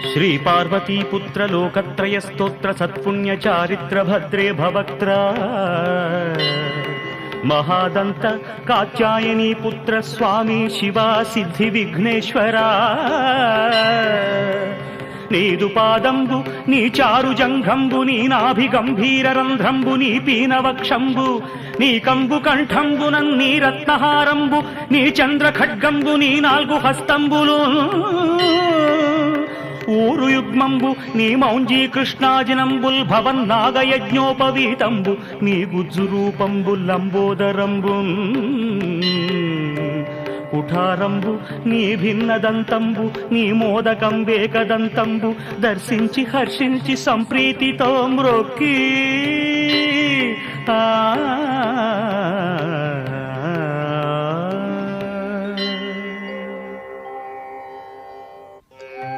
శ్రీపార్వతీపుత్ర లోకత్రయ స్తోత్ర సత్పుణ్య చారిత్ర భద్రే భవక్త్ర మహాదంత కాత్యాయనీ పుత్ర స్వామి శివా సిద్ధి విఘ్నేశ్వరా నీదు పాదంబు నీ చారు జంఘంబు నీ నాభి గంభీర రంధ్రంబు నీ పీనవక్షంబు నీ కంబు కంఠంబు నన్నీ రత్నహారంబు నీ చంద్ర ఖడ్గంబు నీ నాలుగు హస్తంబులు ఊరు యుగ్మంబు నీ మౌంజీ కృష్ణాజినంబుల్ భవన్ నాగయజ్ఞోపవీతంబు నీ గుజ్జు రూపంబు లంబోదరంబు కుఠారంబు నీ భిన్నదంతంబు నీ మోదకంబేకదంతంబు దర్శించి హర్షించి సంప్రీతితో మ్రొక్కి